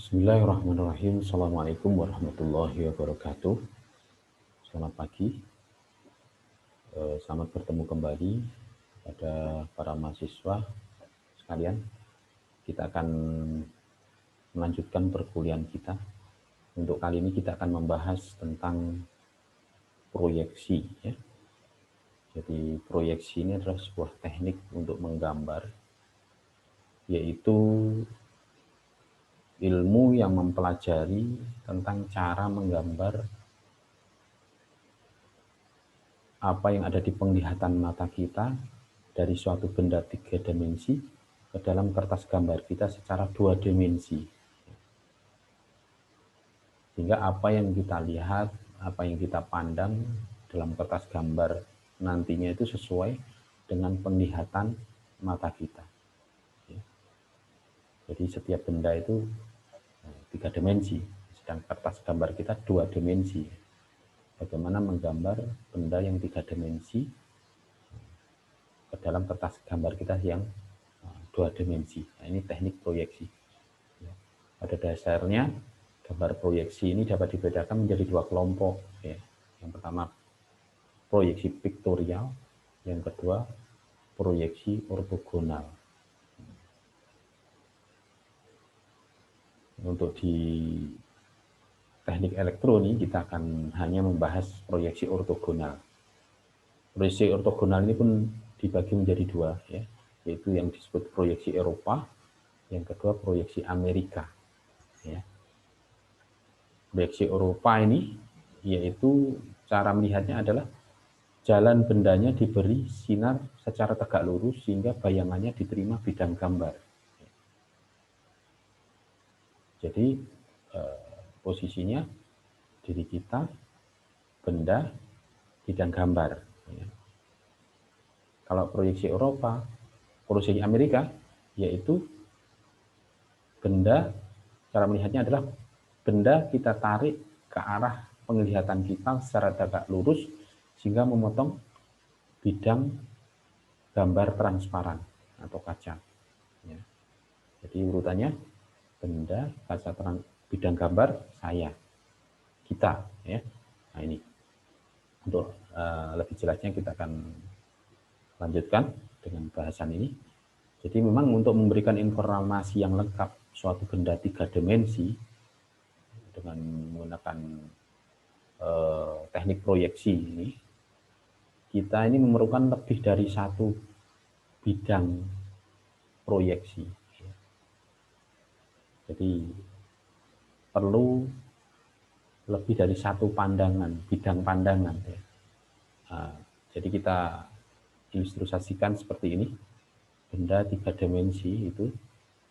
Bismillahirrahmanirrahim. Assalamualaikum warahmatullahi wabarakatuh. Selamat pagi. Selamat bertemu kembali pada para mahasiswa sekalian. Kita akan melanjutkan perkuliahan kita. Untuk kali ini kita akan membahas tentang proyeksi. Ya. Jadi proyeksi ini adalah sebuah teknik untuk menggambar, yaitu ilmu yang mempelajari tentang cara menggambar apa yang ada di penglihatan mata kita dari suatu benda 3 dimensi ke dalam kertas gambar kita secara 2 dimensi. Sehingga apa yang kita lihat, apa yang kita pandang dalam kertas gambar nantinya itu sesuai dengan penglihatan mata kita. Jadi setiap benda itu 3 dimensi, sedang kertas gambar kita 2 dimensi. Bagaimana menggambar benda yang 3 dimensi ke dalam kertas gambar kita yang 2 dimensi. Nah, ini teknik proyeksi. Pada dasarnya, gambar proyeksi ini dapat dibedakan menjadi 2 kelompok. Ya. Yang pertama, proyeksi piktorial. Yang kedua, proyeksi ortogonal. Untuk di teknik elektro ini, kita akan hanya membahas proyeksi ortogonal. Proyeksi ortogonal ini pun dibagi menjadi 2, ya, yaitu yang disebut proyeksi Eropa, yang kedua proyeksi Amerika. Ya. Proyeksi Eropa ini yaitu cara melihatnya adalah jalan bendanya diberi sinar secara tegak lurus sehingga bayangannya diterima bidang gambar. Jadi posisinya diri kita, benda, bidang gambar. Kalau proyeksi Eropa, proyeksi Amerika yaitu benda, cara melihatnya adalah benda kita tarik ke arah penglihatan kita secara tegak lurus sehingga memotong bidang gambar transparan atau kaca. Ya. Jadi urutannya benda, kaca bidang gambar, saya, kita. Ya. Nah ini untuk lebih jelasnya kita akan lanjutkan dengan bahasan ini. Jadi memang untuk memberikan informasi yang lengkap suatu benda 3 dimensi dengan menggunakan teknik proyeksi ini, kita ini memerlukan lebih dari satu bidang proyeksi. Jadi perlu lebih dari satu pandangan, bidang pandangan. Nah, jadi kita ilustrasikan seperti ini. Benda 3 dimensi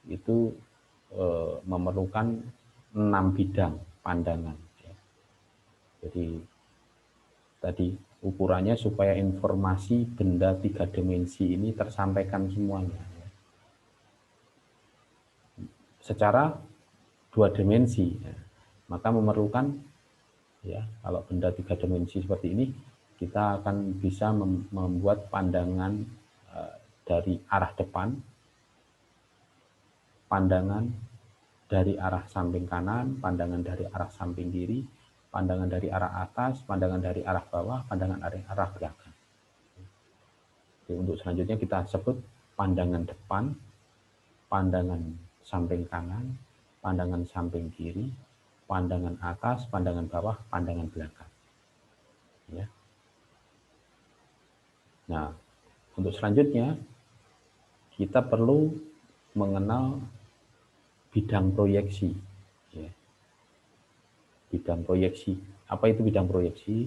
itu memerlukan 6 bidang pandangan. Jadi tadi ukurannya supaya informasi benda 3 dimensi ini tersampaikan semuanya. Secara 2 dimensi, maka memerlukan, ya, kalau benda 3 dimensi seperti ini, kita akan bisa membuat pandangan dari arah depan, pandangan dari arah samping kanan, pandangan dari arah samping kiri, pandangan dari arah atas, pandangan dari arah bawah, pandangan dari arah belakang. Jadi untuk selanjutnya kita sebut pandangan depan, pandangan samping kanan, pandangan samping kiri, pandangan atas, pandangan bawah, pandangan belakang. Ya. Nah, untuk selanjutnya kita perlu mengenal bidang proyeksi. Ya. Bidang proyeksi. Apa itu bidang proyeksi?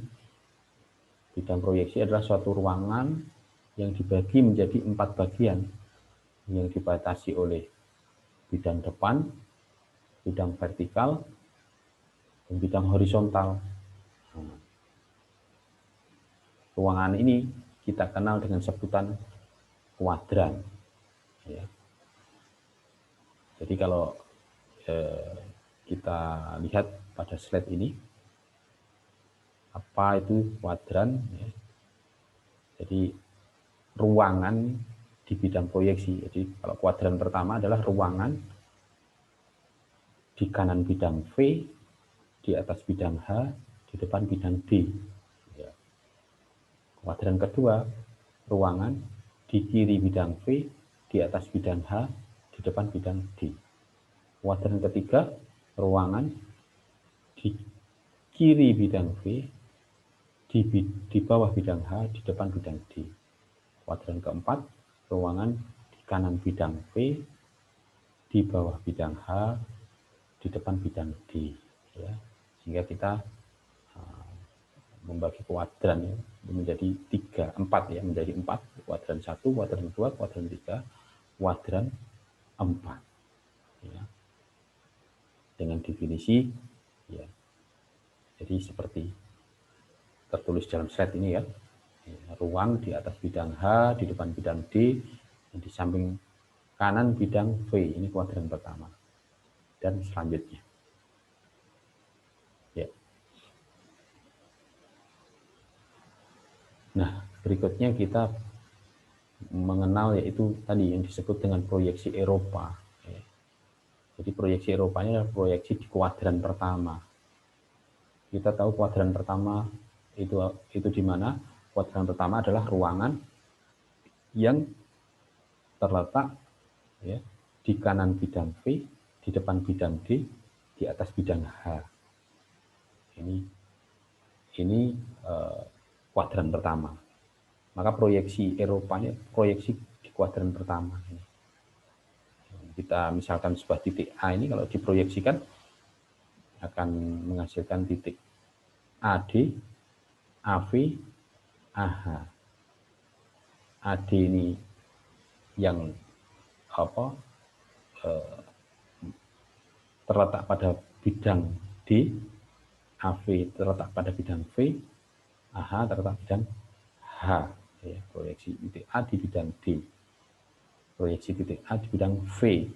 Bidang proyeksi adalah suatu ruangan yang dibagi menjadi 4 bagian yang dibatasi oleh bidang depan, bidang vertikal, dan bidang horizontal. Nah, ruangan ini kita kenal dengan sebutan kuadran. Ya. Jadi kalau kita lihat pada slide ini, apa itu kuadran? Ya. Jadi ruangan di bidang proyeksi. Jadi kalau kuadran pertama adalah ruangan di kanan bidang V, di atas bidang H, di depan bidang D. Ya. Kuadran kedua, ruangan di kiri bidang V, di atas bidang H, di depan bidang D. Kuadran ketiga, ruangan di kiri bidang V, di bawah bidang H, di depan bidang D. Kuadran keempat, ruangan di kanan bidang V, di bawah bidang H, di depan bidang D. Ya. Sehingga kita membagi kuadran ya, menjadi 4 ya, menjadi 4, kuadran 1, kuadran 2, kuadran 3, kuadran 4 ya. Dengan definisi ya, jadi seperti tertulis dalam slide ini ya, ruang di atas bidang H, di depan bidang D, di samping kanan bidang V, ini kuadran pertama, dan selanjutnya ya. Nah, berikutnya kita mengenal yaitu tadi yang disebut dengan proyeksi Eropa. Jadi proyeksi Eropanya adalah proyeksi di kuadran pertama. Kita tahu kuadran pertama itu di mana? Kuadran pertama adalah ruangan yang terletak ya, di kanan bidang V, di depan bidang D, di atas bidang H. Ini kuadran pertama. Maka proyeksi Eropanya proyeksi di kuadran pertama. Kita misalkan sebuah titik A ini kalau diproyeksikan akan menghasilkan titik AD, AV, AH. AD ini yang terletak pada bidang D, AV terletak pada bidang V, AH terletak bidang H. Ya, proyeksi titik A di bidang D, proyeksi titik A di bidang V,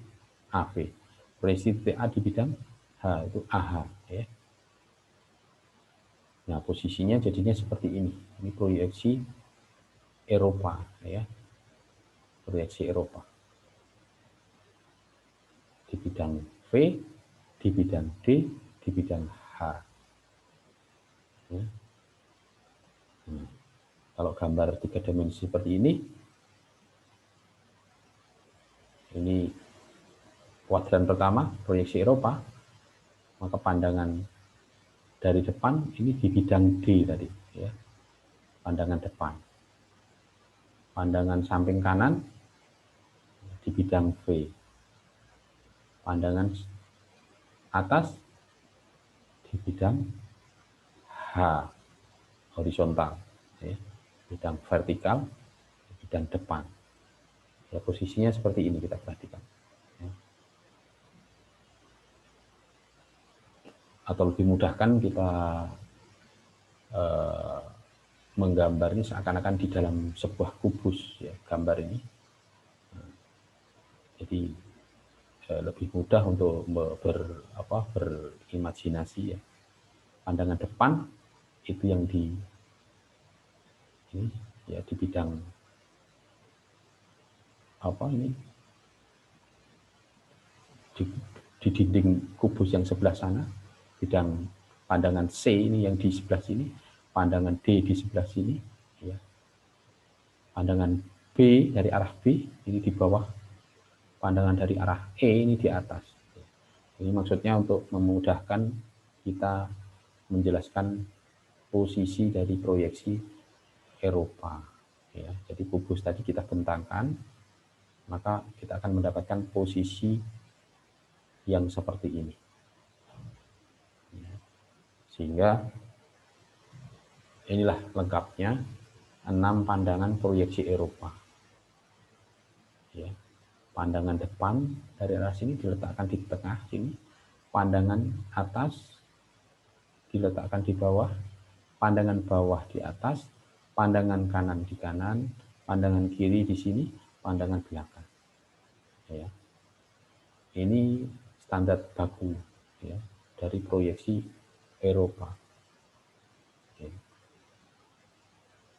AV, proyeksi titik A di bidang H itu AH. Ya. Nah, posisinya jadinya seperti ini. Ini proyeksi Eropa, ya, proyeksi Eropa di bidang V, di bidang D, di bidang H. Ya. Nah, kalau gambar 3 dimensi seperti ini kuadran pertama proyeksi Eropa, maka pandangan dari depan ini di bidang D tadi, ya, pandangan depan. Pandangan samping kanan di bidang V. Pandangan atas di bidang H, horizontal, ya, bidang vertikal, bidang depan. Ya, posisinya seperti ini kita perhatikan. Ya. Atau lebih mudahkan kita menggambarnya seakan-akan di dalam sebuah kubus, ya, gambar ini. Jadi lebih mudah untuk berimajinasi ya. Pandangan depan itu yang di ini ya, di bidang di dinding kubus yang sebelah sana, bidang pandangan C ini yang di sebelah sini, pandangan D di sebelah sini, ya. Pandangan B dari arah B ini di bawah, pandangan dari arah E ini di atas. Ini maksudnya untuk memudahkan kita menjelaskan posisi dari proyeksi Eropa. Ya, jadi kubus tadi kita bentangkan, maka kita akan mendapatkan posisi yang seperti ini. Sehingga inilah lengkapnya 6 pandangan proyeksi Eropa. Ya. Pandangan depan dari arah sini diletakkan di tengah sini, pandangan atas diletakkan di bawah, pandangan bawah di atas, pandangan kanan di kanan, pandangan kiri di sini, pandangan belakang. Ya. Ini standar baku ya, dari proyeksi Eropa. Ya.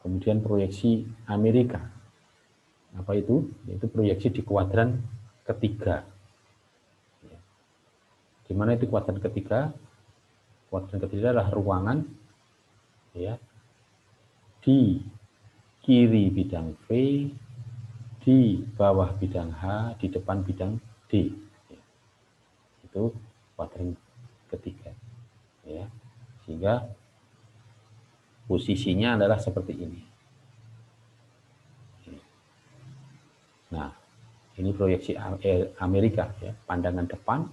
Kemudian proyeksi Amerika. Apa itu? Yaitu proyeksi di kuadran ketiga. Ya. Di mana itu kuadran ketiga? Kuadran ketiga adalah ruangan ya di kiri bidang V, di bawah bidang H, di depan bidang D. Itu kuadran ketiga. Ya. Sehingga posisinya adalah seperti ini. Nah, ini proyeksi Amerika ya, pandangan depan,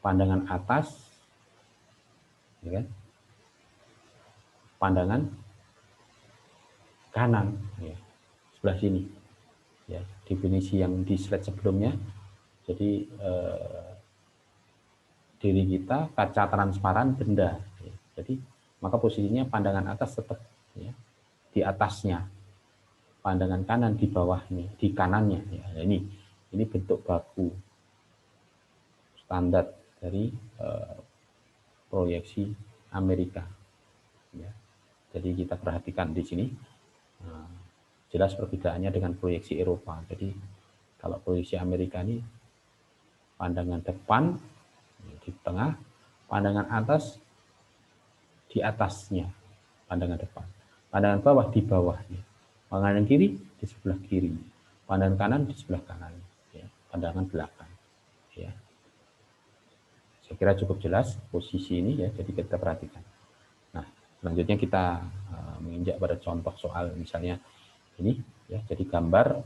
pandangan atas, ya kan? Pandangan kanan, ya, sebelah sini. Ya, definisi yang di slide sebelumnya. Jadi diri kita kaca transparan benda. Ya. Jadi maka posisinya pandangan atas tetap ya, di atasnya, pandangan kanan di bawahnya, di kanannya. Ya, ini bentuk baku standar dari proyeksi Amerika. Ya. Jadi kita perhatikan di sini jelas perbedaannya dengan proyeksi Eropa. Jadi kalau proyeksi Amerika ini pandangan depan di tengah, pandangan atas di atasnya, pandangan depan, pandangan bawah di bawahnya, pandangan kiri di sebelah kiri, pandangan kanan di sebelah kanan, ya. Pandangan belakang. Ya. Saya kira cukup jelas posisi ini ya, jadi kita perhatikan. Nah, selanjutnya kita menginjak pada contoh soal misalnya ini ya, jadi gambar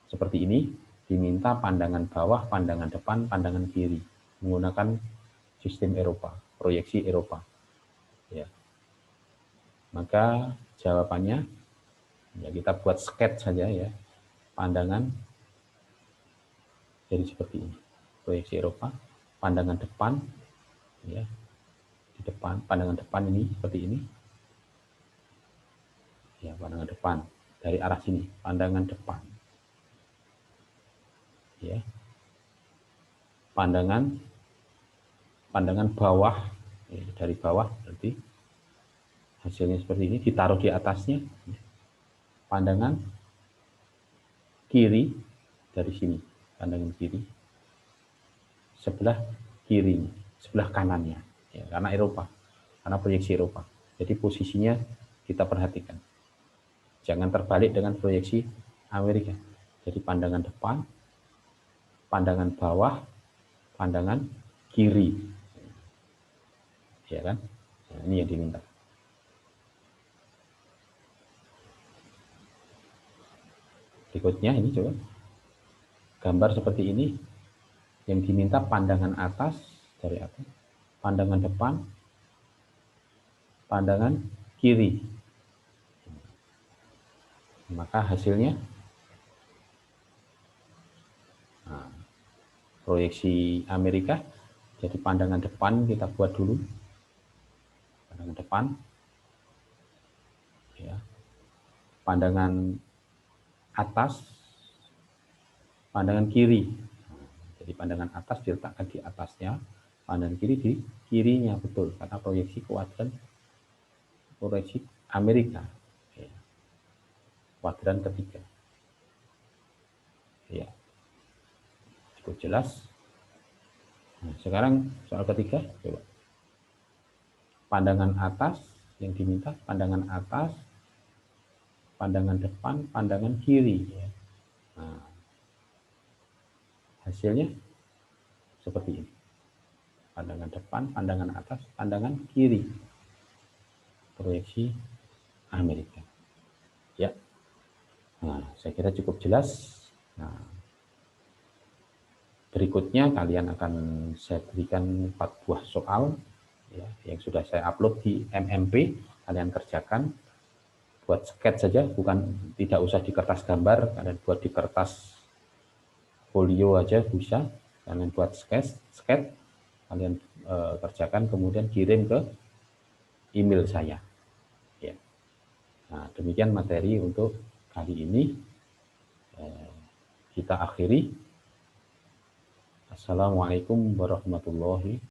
seperti ini diminta pandangan bawah, pandangan depan, pandangan kiri menggunakan sistem Eropa, proyeksi Eropa. Ya. Maka jawabannya ya kita buat sketch saja ya. Pandangan jadi seperti ini. Proyeksi Eropa, pandangan depan ya. Di depan, pandangan depan ini seperti ini. Ya, pandangan depan dari arah sini, pandangan depan. Ya. Pandangan bawah ya, dari bawah berarti hasilnya seperti ini, ditaruh di atasnya. Pandangan kiri dari sini, pandangan kiri sebelah kiri, sebelah kanannya ya, karena Eropa, karena proyeksi Eropa. Jadi posisinya kita perhatikan, jangan terbalik dengan proyeksi Amerika. Jadi pandangan depan, pandangan bawah, pandangan kiri, ya kan? Nah, ini yang diminta. Berikutnya ini coba gambar seperti ini, yang diminta pandangan atas dari atas, pandangan depan, pandangan kiri. Maka hasilnya nah, proyeksi Amerika, jadi pandangan depan kita buat dulu, pandangan depan, ya, pandangan atas, pandangan kiri. Jadi pandangan atas diletakkan di atasnya, pandangan kiri di kirinya, betul, karena proyeksi kuadran proyeksi Amerika, ya. Kuadran ketiga. Ya, cukup jelas. Nah, sekarang soal ketiga, coba. Pandangan atas yang diminta, pandangan atas, pandangan depan, pandangan kiri. Ya. Nah, hasilnya seperti ini. Pandangan depan, pandangan atas, pandangan kiri. Proyeksi Amerika. Ya. Nah, saya kira cukup jelas. Nah, berikutnya kalian akan saya berikan 4 buah soal ya, yang sudah saya upload di MMP. Kalian kerjakan, buat sketch saja, tidak usah di kertas gambar, kalian buat di kertas folio aja bisa. Kalian buat sketch kalian kerjakan, kemudian kirim ke email saya. Ya. Nah, demikian materi untuk kali ini. Kita akhiri. Assalamualaikum warahmatullahi wabarakatuh.